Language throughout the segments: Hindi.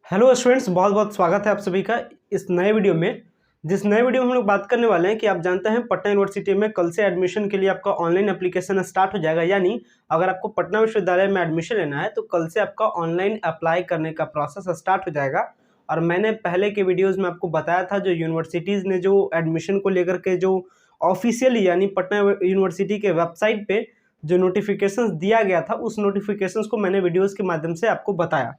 हेलो स्टूडेंट्स, बहुत बहुत स्वागत है आप सभी का इस नए वीडियो में। जिस नए वीडियो में हम लोग बात करने वाले हैं कि आप जानते हैं पटना यूनिवर्सिटी में कल से एडमिशन के लिए आपका ऑनलाइन एप्लीकेशन स्टार्ट हो जाएगा। यानी अगर आपको पटना विश्वविद्यालय में एडमिशन लेना है तो कल से आपका ऑनलाइन अप्लाई करने का प्रोसेस स्टार्ट हो जाएगा। और मैंने पहले के वीडियोज़ में आपको बताया था जो यूनिवर्सिटीज़ ने जो एडमिशन को लेकर के जो ऑफिशियली यानी पटना यूनिवर्सिटी के वेबसाइट पर जो नोटिफिकेशंस दिया गया था उस नोटिफिकेशंस को मैंने वीडियोज़ के माध्यम से आपको बताया।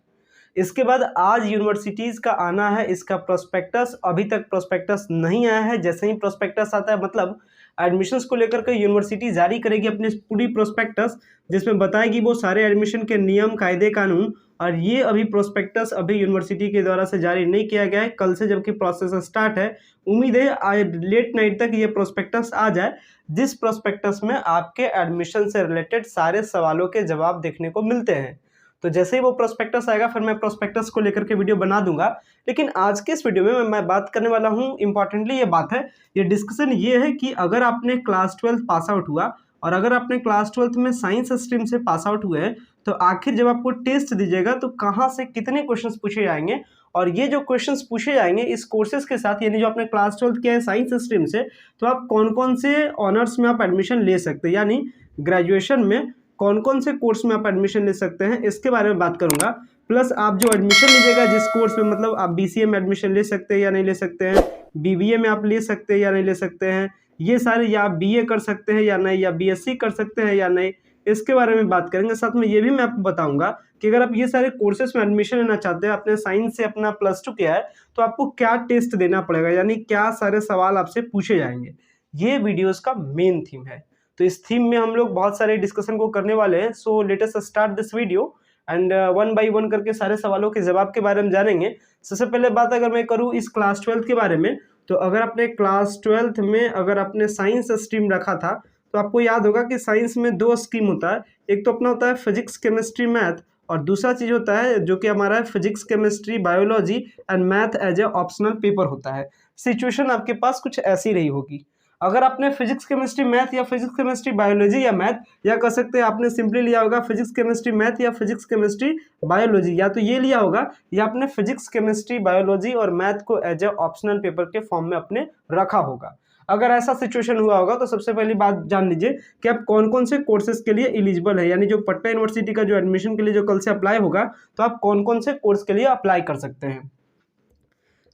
इसके बाद आज यूनिवर्सिटीज़ का आना है इसका प्रोस्पेक्टस। अभी तक प्रोस्पेक्टस नहीं आया है। जैसे ही प्रोस्पेक्टस आता है मतलब एडमिशन्स को लेकर के यूनिवर्सिटी जारी करेगी अपनी पूरी प्रोस्पेक्टस, जिसमें बताएगी वो सारे एडमिशन के नियम कायदे कानून। और ये अभी प्रोस्पेक्टस अभी यूनिवर्सिटी के द्वारा से जारी नहीं किया गया है। कल से जबकि प्रोसेस स्टार्ट है, उम्मीद है आज लेट नाइट तक ये प्रोस्पेक्टस आ जाए, जिस प्रोस्पेक्टस में आपके एडमिशन से रिलेटेड सारे सवालों के जवाब देखने को मिलते हैं। तो जैसे ही वो प्रोस्पेक्टस आएगा फिर मैं प्रोस्पेक्टस को लेकर के वीडियो बना दूंगा। लेकिन आज के इस वीडियो में मैं बात करने वाला हूँ, इंपॉर्टेंटली ये बात है, ये डिस्कशन ये है कि अगर आपने क्लास 12 पास आउट हुआ और अगर आपने क्लास 12 में साइंस स्ट्रीम से पास आउट हुए हैं तो आखिर जब आपको टेस्ट दीजिएगा तो कहाँ से कितने क्वेश्चंस पूछे जाएंगे। और ये जो क्वेश्चंस पूछे जाएंगे इस कोर्सेज के साथ, यानी जो आपने क्लास 12 किया है साइंस स्ट्रीम से, तो आप कौन कौन से ऑनर्स में आप एडमिशन ले सकते हैं, यानी ग्रेजुएशन में कौन कौन से कोर्स में आप एडमिशन ले सकते हैं, इसके बारे में बात करूंगा। प्लस आप जो एडमिशन लीजिएगा जिस कोर्स में, मतलब आप बीसीए में एडमिशन ले सकते हैं या नहीं ले सकते हैं, बीबीए में आप ले सकते हैं या नहीं ले सकते हैं, ये सारे, या आप बीए कर सकते हैं या नहीं, या बीएससी कर सकते हैं या नहीं, इसके बारे में बात करेंगे। साथ में ये भी मैं आपको बताऊंगा कि अगर आप ये सारे कोर्सेज में एडमिशन लेना चाहते हैं, आपने साइंस से अपना +2 किया है, तो आपको क्या टेस्ट देना पड़ेगा, यानी क्या सारे सवाल आपसे पूछे जाएंगे। ये वीडियोज़ का मेन थीम है। तो इस थीम में हम लोग बहुत सारे डिस्कशन को करने वाले हैं। So let us start this video and one by one करके सारे सवालों के जवाब के बारे में जानेंगे। सबसे पहले बात अगर मैं करूं इस क्लास 12 के बारे में, तो अगर आपने क्लास 12 में अगर आपने साइंस स्ट्रीम रखा था तो आपको याद होगा कि साइंस में 2 स्ट्रीम होता है। एक तो अपना होता है फिजिक्स केमिस्ट्री मैथ, और दूसरा चीज़ होता है जो कि हमारा है physics chemistry biology and math as a optional paper होता है। सिचुएशन आपके पास कुछ ऐसी रही होगी। अगर आपने फिजिक्स केमिस्ट्री मैथ या फिजिक्स केमिस्ट्री बायोलॉजी या मैथ, या कह सकते हैं आपने सिंपली लिया होगा फिजिक्स केमिस्ट्री मैथ या फिजिक्स केमिस्ट्री बायोलॉजी, या तो ये लिया होगा या आपने फिजिक्स केमिस्ट्री बायोलॉजी और मैथ को एज ए ऑप्शनल पेपर के फॉर्म में अपने रखा होगा। अगर ऐसा सिचुएशन हुआ होगा तो सबसे पहली बात जान लीजिए कि आप कौन कौन से कोर्सेज के लिए एलिजिबल है, यानी जो पटना यूनिवर्सिटी का जो एडमिशन के लिए जो कल से अप्लाई होगा तो आप कौन कौन से कोर्स के लिए अप्लाई कर सकते हैं।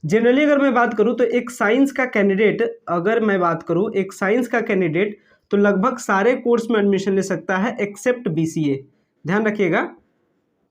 जनरली अगर मैं बात करूं तो एक साइंस का कैंडिडेट, अगर मैं बात करूं एक साइंस का कैंडिडेट तो लगभग सारे कोर्स में एडमिशन ले सकता है एक्सेप्ट बीसीए। ध्यान रखिएगा,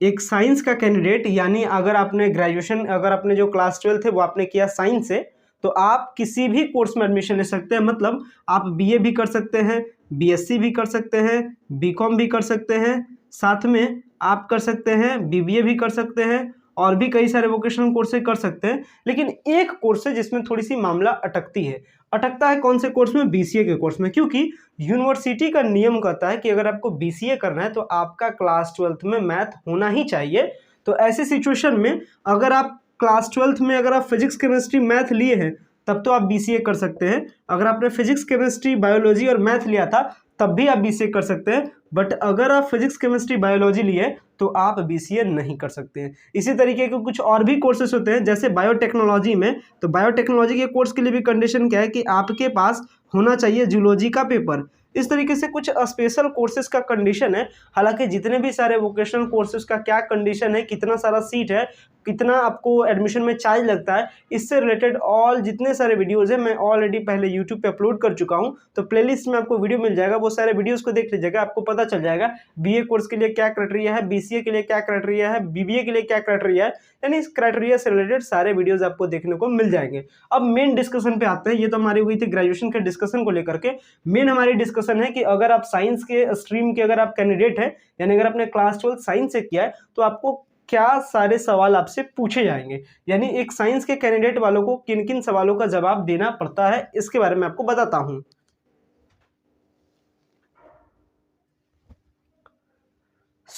एक साइंस का कैंडिडेट यानी अगर आपने ग्रेजुएशन, अगर आपने जो क्लास 12 थे वो आपने किया साइंस से, तो आप किसी भी कोर्स में एडमिशन ले सकते हैं। मतलब आप बीए भी कर सकते हैं, बीएससी भी कर सकते हैं, बीकॉम भी कर सकते हैं, साथ में आप कर सकते हैं बीबीए भी कर सकते हैं, और भी कई सारे वोकेशनल कोर्सेज कर सकते हैं। लेकिन एक कोर्स है जिसमें थोड़ी सी मामला अटकती है। अटकता है कौन से कोर्स में? बीसीए के कोर्स में, क्योंकि यूनिवर्सिटी का नियम कहता है कि अगर आपको बीसीए करना है तो आपका क्लास 12 में मैथ होना ही चाहिए। तो ऐसी सिचुएशन में अगर आप क्लास 12 में अगर आप फिजिक्स केमिस्ट्री मैथ लिए हैं तब तो आप बीसीए कर सकते हैं। अगर आपने फिजिक्स केमिस्ट्री बायोलॉजी और मैथ लिया था तब भी आप बीसीए कर सकते हैं। बट अगर आप फिजिक्स केमिस्ट्री बायोलॉजी लिए तो आप बीसीए नहीं कर सकते हैं। इसी तरीके के कुछ और भी कोर्सेज होते हैं, जैसे बायोटेक्नोलॉजी में, तो बायोटेक्नोलॉजी के कोर्स के लिए भी कंडीशन क्या है कि आपके पास होना चाहिए जूलॉजी का पेपर। इस तरीके से कुछ स्पेशल कोर्सेज का कंडीशन है। हालांकि जितने भी सारे वोकेशनल कोर्सेज का क्या कंडीशन है, कितना सारा सीट है, कितना आपको एडमिशन में चार्ज लगता है, इससे रिलेटेड ऑल जितने सारे वीडियोज़ हैं मैं ऑलरेडी पहले यूट्यूब पे अपलोड कर चुका हूं। तो प्लेलिस्ट में आपको वीडियो मिल जाएगा, वो सारे वीडियोज़ को देख लीजिएगा, आपको पता चल जाएगा बीए कोर्स के लिए क्या क्राइटेरिया है, बीसीए के लिए क्या क्राइटेरिया है, बीबीए के लिए क्या क्राइटेरिया है, यानी इस क्राइटेरिया से रिलेटेड सारे वीडियोज़ आपको देखने को मिल जाएंगे। अब मेन डिस्कशन पे आते हैं। ये तो हमारी हुई थी ग्रेजुएशन के डिस्कशन को लेकर के। मेन हमारी डिस्कशन है कि अगर आप साइंस के स्ट्रीम के अगर आप कैंडिडेट हैं, यानी अगर आपने क्लास 12 साइंस से किया है, तो आपको क्या सारे सवाल आपसे पूछे जाएंगे, यानी एक साइंस के कैंडिडेट वालों को किन किन सवालों का जवाब देना पड़ता है, इसके बारे में आपको बताता हूं।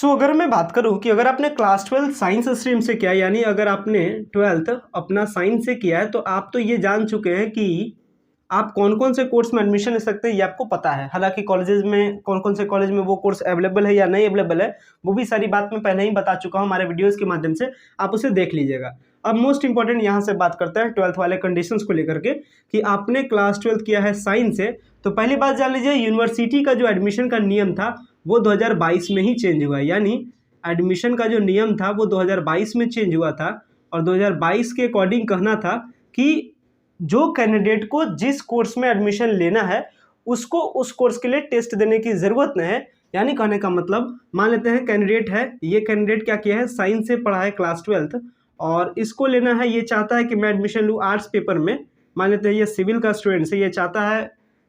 अगर मैं बात करूं कि अगर आपने क्लास 12 साइंस स्ट्रीम से किया, यानी अगर आपने 12th अपना साइंस से किया है, तो आप तो ये जान चुके हैं कि आप कौन कौन से कोर्स में एडमिशन ले सकते हैं ये आपको पता है। हालांकि कॉलेजेस में कौन कौन से कॉलेज में वो कोर्स अवेलेबल है या नहीं अवेलेबल है वो भी सारी बात मैं पहले ही बता चुका हूँ हमारे वीडियोज़ के माध्यम से, आप उसे देख लीजिएगा। अब मोस्ट इंपॉर्टेंट यहाँ से बात करते हैं 12th वाले कंडीशंस को लेकर के कि आपने क्लास 12 किया है साइंस से, तो पहली बात जान लीजिए यूनिवर्सिटी का जो एडमिशन का नियम था वो 2022 में ही चेंज हुआ है। यानी एडमिशन का जो नियम था वो 2022 में चेंज हुआ था और 2022 के अकॉर्डिंग कहना था कि जो कैंडिडेट को जिस कोर्स में एडमिशन लेना है उसको उस कोर्स के लिए टेस्ट देने की ज़रूरत नहीं है। यानी कहने का मतलब मान लेते हैं कैंडिडेट है, ये कैंडिडेट क्या किया है, साइंस से पढ़ा है क्लास 12 और इसको लेना है, ये चाहता है कि मैं एडमिशन लूँ आर्ट्स पेपर में। मान लेते हैं ये सिविल का स्टूडेंट है, ये चाहता है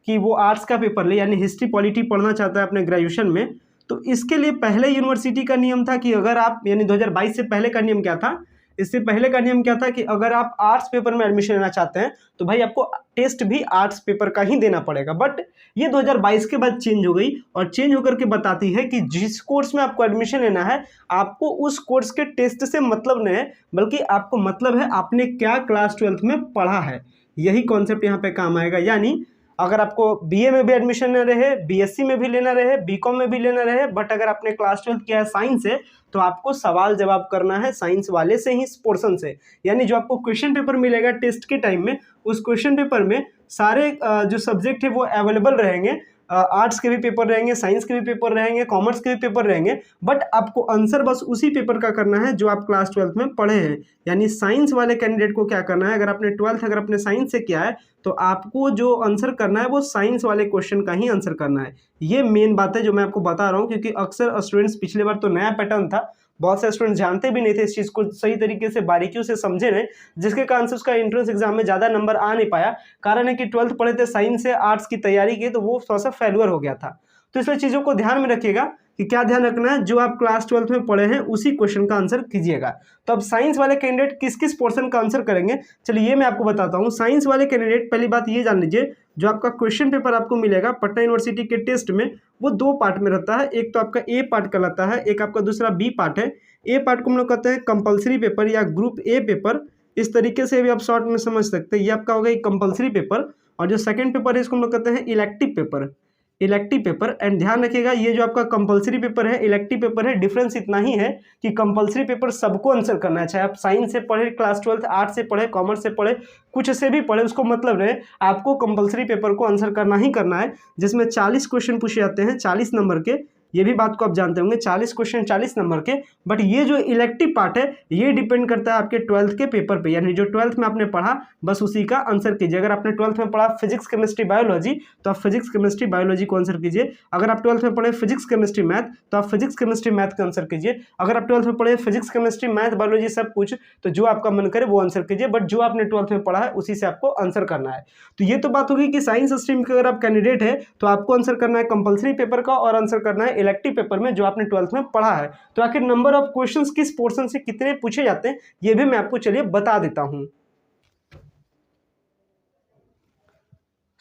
कि वो आर्ट्स का पेपर ले यानी हिस्ट्री पॉलिटी पढ़ना चाहता है अपने ग्रेजुएशन में। तो इसके लिए पहले यूनिवर्सिटी का नियम था कि अगर आप यानी 2022 से पहले का नियम क्या था, इससे पहले का नियम क्या था कि अगर आप आर्ट्स पेपर में एडमिशन लेना चाहते हैं तो भाई आपको टेस्ट भी आर्ट्स पेपर का ही देना पड़ेगा। बट ये 2022 के बाद चेंज हो गई और चेंज होकर के बताती है कि जिस कोर्स में आपको एडमिशन लेना है आपको उस कोर्स के टेस्ट से मतलब नहीं है, बल्कि आपको मतलब है आपने क्या क्लास 12 में पढ़ा है। यही कॉन्सेप्ट यहाँ पे काम आएगा। यानी अगर आपको बीए में भी एडमिशन लेना रहे, बीएससी में भी लेना रहे, बीकॉम में भी लेना रहे, बट अगर आपने क्लास 12 किया है साइंस से तो आपको सवाल जवाब करना है साइंस वाले से ही, पोर्शन से। यानी जो आपको क्वेश्चन पेपर मिलेगा टेस्ट के टाइम में, उस क्वेश्चन पेपर में सारे जो सब्जेक्ट है वो अवेलेबल रहेंगे। आर्ट्स के भी पेपर रहेंगे, साइंस के भी पेपर रहेंगे, कॉमर्स के भी पेपर रहेंगे, बट आपको आंसर बस उसी पेपर का करना है जो आप क्लास 12 में पढ़े हैं। यानी साइंस वाले कैंडिडेट को क्या करना है, अगर आपने 12th अगर आपने साइंस से किया है तो आपको जो आंसर करना है वो साइंस वाले क्वेश्चन का ही आंसर करना है। ये मेन बात है जो मैं आपको बता रहा हूँ, क्योंकि अक्सर स्टूडेंट्स पिछले बार तो नया पैटर्न था, बहुत से स्टूडेंट जानते भी नहीं थे इस चीज़ को, सही तरीके से बारीकियों से समझे नहीं, जिसके कारण से उसका एंट्रेंस एग्जाम में ज़्यादा नंबर आ नहीं पाया। कारण है कि 12th पढ़े थे साइंस से, आर्ट्स की तैयारी की तो वो थोड़ा सा फेल्यूर हो गया था। तो इसलिए चीज़ों को ध्यान में रखिएगा कि क्या ध्यान रखना है, जो आप क्लास 12 में पढ़े हैं उसी क्वेश्चन का आंसर कीजिएगा। तो अब साइंस वाले कैंडिडेट किस किस पोर्शन का आंसर करेंगे, चलिए ये मैं आपको बताता हूँ। साइंस वाले कैंडिडेट पहली बात ये जान लीजिए, जो आपका क्वेश्चन पेपर आपको मिलेगा पटना यूनिवर्सिटी के टेस्ट में वो 2 पार्ट में रहता है। एक तो आपका ए पार्ट कहलाता है, एक आपका दूसरा बी पार्ट है। ए पार्ट को हम लोग कहते हैं कंपलसरी पेपर या ग्रुप ए पेपर, इस तरीके से भी आप शॉर्ट में समझ सकते हैं। ये आपका होगा एक कंपलसरी पेपर, और जो सेकंड पेपर है इसको हम लोग कहते हैं elective paper. Elective paper, and ध्यान रखिएगा ये जो आपका कंपलसरी पेपर है, इलेक्टिव पेपर है, डिफरेंस इतना ही है कि कंपलसरी पेपर सबको आंसर करना है, चाहे आप साइंस से पढ़े, क्लास 12 आर्ट्स से पढ़े, कॉमर्स से पढ़े, कुछ से भी पढ़े, उसको मतलब रहे आपको कंपलसरी पेपर को आंसर करना ही करना है, जिसमें 40 क्वेश्चन पूछे जाते हैं 40 नंबर के। ये भी बात को आप जानते होंगे, 40 क्वेश्चन 40 नंबर के। बट ये जो इलेक्टिव पार्ट है ये डिपेंड करता है आपके 12th के पेपर पे, यानी जो 12th में आपने पढ़ा बस उसी का आंसर कीजिए। अगर आपने 12th में पढ़ा फिजिक्स केमिस्ट्री बायोलॉजी तो आप फिजिक्स केमिस्ट्री बायोलॉजी को आंसर कीजिए। अगर आप 12th में पढ़े फिजिक्स केमिस्ट्री मैथ तो आप फिजिक्स केमिस्ट्री मैथ का आंसर कीजिए। अगर आप 12th में पढ़े फिजिक्स केमिस्ट्री मैथ बायोलॉजी सब कुछ, तो जो आपका मन करे वो आंसर कीजिए, बट जो आपने 12th में पढ़ा है उसी से आपको आंसर करना है। तो ये तो बात होगी कि साइंस स्ट्रीम के अगर आप कैंडिडेट है तो आपको आंसर करना है कंपलसरी पेपर का और आंसर करना है इलेक्टिव पेपर में जो आपने 12th में पढ़ा है। तो आखिर नंबर ऑफ क्वेश्चंस किस पोर्शन से कितने पूछे जाते हैं ये भी मैं आपको चलिए बता देता हूं।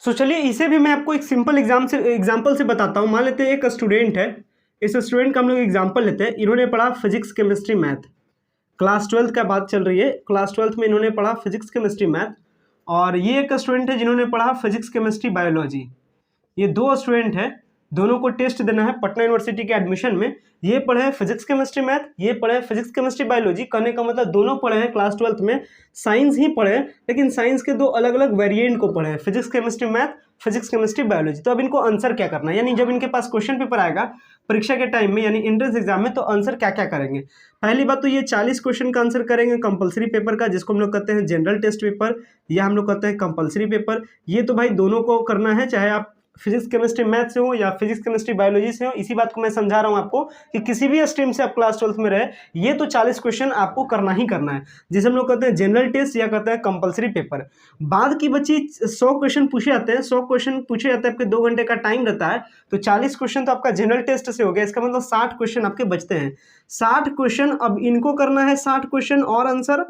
चलिए इसे भी मैं आपको एक सिंपल एग्जांपल से बताता हूं। मान लेते हैं एक स्टूडेंट है, इस स्टूडेंट का हम लोग एग्जांपल लेते हैं। इन्होंने पढ़ा फिजिक्स केमिस्ट्री मैथ, क्लास 12 का बात चल रही है, क्लास 12 में इन्होंने पढ़ा फिजिक्स केमिस्ट्री मैथ। और ये एक स्टूडेंट है जिन्होंने पढ़ा फिजिक्स केमिस्ट्री बायोलॉजी। ये 2 स्टूडेंट है, दोनों को टेस्ट देना है पटना यूनिवर्सिटी के एडमिशन में। ये पढ़े हैं फिजिक्स केमिस्ट्री मैथ, ये पढ़े हैं फिजिक्स केमिस्ट्री बायोलॉजी। कहने का मतलब दोनों पढ़े हैं क्लास 12 में साइंस ही पढ़े हैं, लेकिन साइंस के 2 अलग अलग वेरिएंट को पढ़े हैं, physics chemistry math, physics chemistry biology. तो अब इनको आंसर क्या करना है, यानी जब इनके पास क्वेश्चन पेपर आएगा परीक्षा के टाइम में यानी एंट्रेंस एग्जाम में, तो आंसर क्या क्या करेंगे। पहली बात तो ये 40 क्वेश्चन का आंसर करेंगे कंपलसरी पेपर का, जिसको हम लोग कहते हैं जनरल टेस्ट पेपर, या हम लोग कहते हैं कंपलसरी पेपर। ये तो भाई दोनों को करना है, चाहे आप फिजिक्स केमिस्ट्री मैथ से हो या फिजिक्स केमिस्ट्री बायोलॉजी से हो। इसी बात को मैं समझा रहा हूं आपको कि किसी भी स्ट्रीम से आप क्लास 12 में रहे, ये तो 40 क्वेश्चन आपको करना ही करना है, जिसे हम लोग कहते हैं जनरल टेस्ट या कहते हैं कंपलसरी पेपर। बाद की बची 100 क्वेश्चन पूछे जाते हैं, 100 क्वेश्चन पूछे जाते हैं, आपके 2 घंटे का टाइम रहता है, तो 40 क्वेश्चन तो आपका जनरल टेस्ट से हो गया, इसका मतलब 60 क्वेश्चन आपके बचते हैं। 60 क्वेश्चन अब इनको करना है 60 क्वेश्चन और आंसर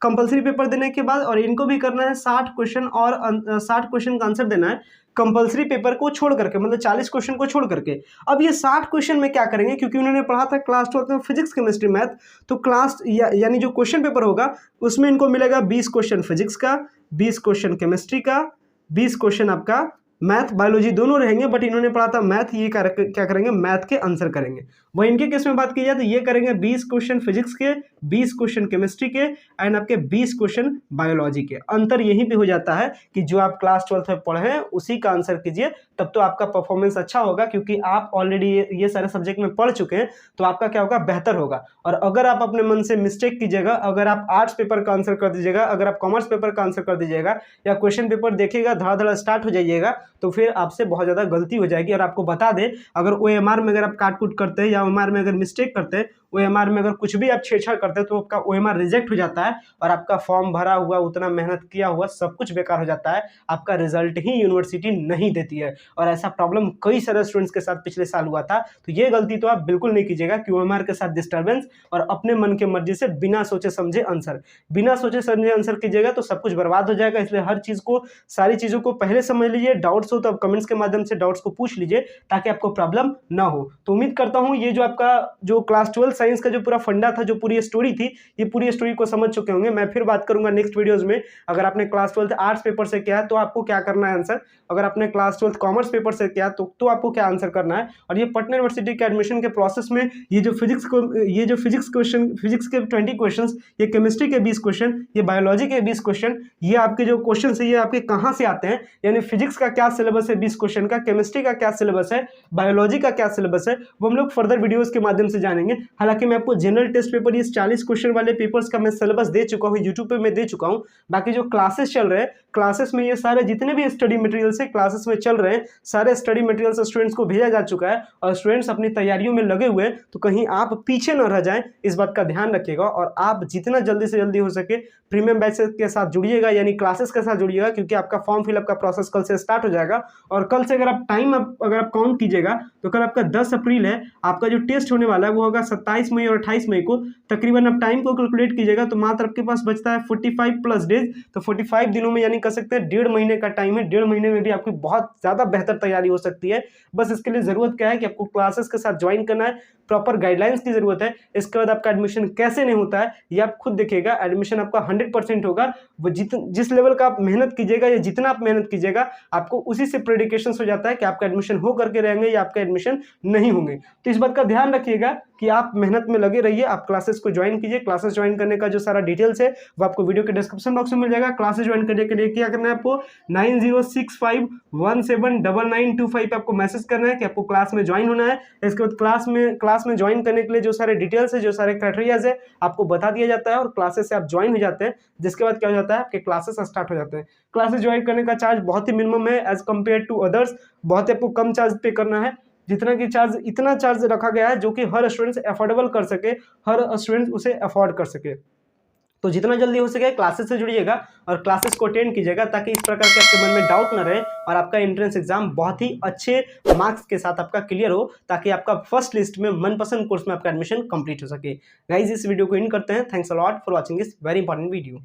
कंपलसरी पेपर देने के बाद, और इनको भी करना है 60 क्वेश्चन और 60 क्वेश्चन का आंसर देना है कंपलसरी पेपर को छोड़ करके, मतलब 40 क्वेश्चन को छोड़ करके। अब ये 60 क्वेश्चन में क्या करेंगे, क्योंकि उन्होंने पढ़ा था क्लास 12 में फिजिक्स केमिस्ट्री मैथ, तो यानी जो क्वेश्चन पेपर होगा उसमें इनको मिलेगा 20 क्वेश्चन फिजिक्स का, 20 क्वेश्चन केमिस्ट्री का, 20 क्वेश्चन आपका मैथ बायोलॉजी दोनों रहेंगे, बट इन्होंने पढ़ा था मैथ, ये क्या करेंगे मैथ के आंसर करेंगे। वही इनके केस में बात की जाए तो ये करेंगे 20 क्वेश्चन फिजिक्स के, 20 क्वेश्चन केमिस्ट्री के एंड आपके 20 क्वेश्चन बायोलॉजी के। अंतर यहीं पे हो जाता है कि जो आप क्लास 12th में पढ़े हैं उसी का आंसर कीजिए, तब तो आपका परफॉर्मेंस अच्छा होगा, क्योंकि आप ऑलरेडी ये सारे सब्जेक्ट में पढ़ चुके हैं, तो आपका क्या होगा, बेहतर होगा। और अगर आप अपने मन से मिस्टेक कीजिएगा, अगर आप आर्ट्स पेपर का आंसर कर दीजिएगा, अगर आप कॉमर्स पेपर का आंसर कर दीजिएगा या क्वेश्चन पेपर देखिएगा धड़ाधड़ स्टार्ट हो जाइएगा, तो फिर आपसे बहुत ज़्यादा गलती हो जाएगी। और आपको बता दें, अगर OMR में अगर आप काट कूट करते हैं या OMR में अगर मिस्टेक करते हैं, OMR में अगर कुछ भी आप छेड़छाड़ करते हैं, तो आपका OMR रिजेक्ट हो जाता है और आपका फॉर्म भरा हुआ, उतना मेहनत किया हुआ सब कुछ बेकार हो जाता है, आपका रिजल्ट ही यूनिवर्सिटी नहीं देती है। और ऐसा प्रॉब्लम कई सारे स्टूडेंट्स के साथ पिछले साल हुआ था। तो ये गलती तो आप बिल्कुल नहीं कीजिएगा कि OMR के साथ डिस्टर्बेंस और अपने मन के मर्जी से बिना सोचे समझे आंसर, बिना सोचे समझे आंसर कीजिएगा तो सब कुछ बर्बाद हो जाएगा। इसलिए हर चीज़ को, सारी चीज़ों को पहले समझ लीजिए। डाउट्स हो तो आप कमेंट्स के माध्यम से डाउट्स को पूछ लीजिए, ताकि आपको प्रॉब्लम ना हो। तो उम्मीद करता हूँ ये जो आपका जो क्लास 12 साइंस का जो पूरा फंडा था, जो पूरी स्टोरी थी, ये पूरी स्टोरी को समझ चुके होंगे। मैं फिर बात करूंगा नेक्स्ट वीडियोस में। अगर आपने क्लास 12 आर्ट्स पेपर से किया है तो आपको क्या करना है आंसर, अगर आपने क्लास 12 कॉमर्स पेपर से किया तो आपको क्या आंसर करना है। और ये पटना यूनिवर्सिटी के एडमिशन के प्रोसेस में ये जो फिजिक्स क्वेश्चन, फिजिक्स के 20 क्वेश्चन, ये केमिस्ट्री के 20 क्वेश्चन, ये बायोलॉजी के 20 क्वेश्चन, ये आपके जो क्वेश्चन है ये आपके कहाँ से आते हैं, यानी फिजिक्स का क्या सिलेबस है 20 क्वेश्चन का, केमिस्ट्री का क्या सिलेबस है, बायोलॉजी का क्या सिलेबस है, वो हम लोग फर्दर वीडियोस के माध्यम से जानेंगे। हालांकि मैं आपको जनरल टेस्ट पेपर, ये 40 क्वेश्चन वाले पेपर्स का मैं सिलेबस दे चुका हूँ, यूट्यूब पे मैं दे चुका हूँ। बाकी जो क्लासेस चल रहे हैं, क्लासेस में ये सारे जितने भी स्टडी मटेरियल्स है क्लासेस में चल रहे हैं, सारे स्टडी मटेरियल्स स्टूडेंट्स को भेजा जा चुका है और स्टूडेंट्स अपनी तैयारियों में लगे हुए हैं। तो कहीं आप पीछे न रह जाएं, इस बात का ध्यान रखिएगा। और आप जितना जल्दी से जल्दी हो सके प्रीमियम बैच के साथ जुड़िएगा, यानी क्लासेस के साथ जुड़िएगा, क्योंकि आपका फॉर्म फिलअप का प्रोसेस कल से स्टार्ट हो जाएगा। और कल से अगर आप अगर आप काउंट कीजिएगा तो कल आपका 10 अप्रैल है, आपका जो टेस्ट होने वाला है वो होगा 27 मई और 28 मई को। तकरीबन आप टाइम को कैलकुलेट कीजिएगा तो मात्र आपके पास बचता है 45 प्लस डेज। तो 45 दिनों में, यानी कह सकते हैं 1.5 महीने का टाइम है। 1.5 महीने में भी आपकी बहुत ज़्यादा बेहतर तैयारी हो सकती है। बस इसके लिए ज़रूरत क्या है कि आपको क्लासेस के साथ ज्वाइन करना है, प्रॉपर गाइडलाइंस की जरूरत है। इसके बाद आपका एडमिशन कैसे नहीं होता है ये आप खुद देखिएगा। एडमिशन आपका 100% होगा। वो जिस लेवल का आप मेहनत कीजिएगा या जितना आप मेहनत कीजिएगा, आपको उसी से प्रेडिकेशंस हो जाता है कि आपका एडमिशन हो करके रहेंगे या आपका एडमिशन नहीं होंगे। तो इस बात का ध्यान रखिएगा कि आप मेहनत में लगे रहिए, आप क्लासेस को ज्वाइन कीजिए। क्लासेस ज्वाइन करने का जो सारा डिटेल्स है वो आपको वीडियो के डिस्क्रिप्शन बॉक्स में मिल जाएगा। क्लासेस ज्वाइन करने के लिए क्या करना है, आपको 9065179925 पे आपको मैसेज करना है कि आपको क्लास में ज्वाइन होना है। इसके बाद क्लास में ज्वाइन करने के लिए जो सारे डिटेल्स है, जो सारे क्राइटेरियाज है, आपको बता दिया जाता है और क्लासेस से आप ज्वाइन हो जाते हैं। जिसके बाद क्या हो जाता है, आपके क्लासेस स्टार्ट हो जाते हैं। क्लासेस ज्वाइन करने का चार्ज बहुत ही मिनिमम है एज कम्पेयर टू अदर्स, बहुत ही आपको कम चार्ज पे करना है। जितना कि चार्ज, इतना चार्ज रखा गया है जो कि हर स्टूडेंट अफोर्डेबल कर सके, हर स्टूडेंट उसे अफोर्ड कर सके। तो जितना जल्दी हो सके क्लासेस से जुड़िएगा और क्लासेस को अटेंड कीजिएगा, ताकि इस प्रकार के आपके मन में डाउट ना रहे और आपका एंट्रेंस एग्जाम बहुत ही अच्छे मार्क्स के साथ आपका क्लियर हो, ताकि आपका फर्स्ट लिस्ट में मनपसंद कोर्स में आपका एडमिशन कंप्लीट हो सके। गाइस, इस वीडियो को एंड करते हैं। Thanks a lot for watching this very important video.